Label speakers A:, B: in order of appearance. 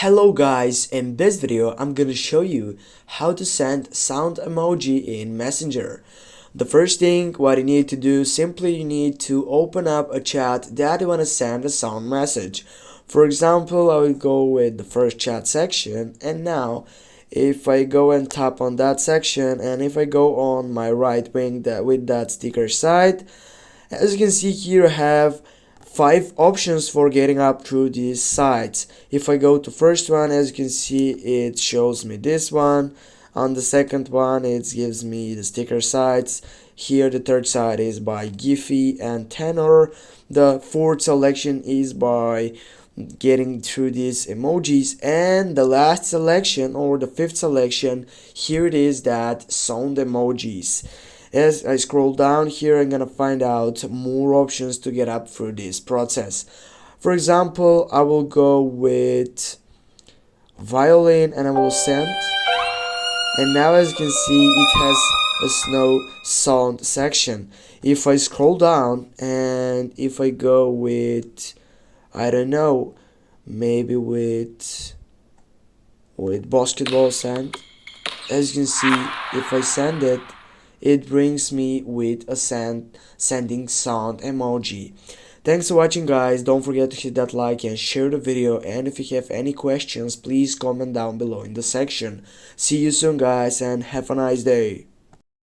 A: Hello guys, in this video I'm gonna show you how to send sound emoji in Messenger. The first thing what you need to do, simply you need to open up a chat that you want to send a sound message. For example, I will go with the first chat section, and now if I go and tap on that section, and if I go on my right wing with that sticker side, as you can see here I have 5 options for getting up through these sites. If I go to first one, as you can see, it shows me this one. On the second one, it gives me the sticker sites. Here the third site is by Giphy and Tenor. The fourth selection is by getting through these emojis, and the last selection, or the fifth selection, here it is, that sound emojis. As I scroll down here, I'm gonna find out more options to get up through this process. For example, I will go with violin and I will send, and now as you can see it has a snow sound section. If I scroll down and if I go with, I don't know, maybe with basketball sand, as you can see, if I send it, it brings me with a sending sound emoji. Thanks for watching guys, don't forget to hit that like and share the video, and if you have any questions please comment down below in the section. See you soon guys, and have a nice day.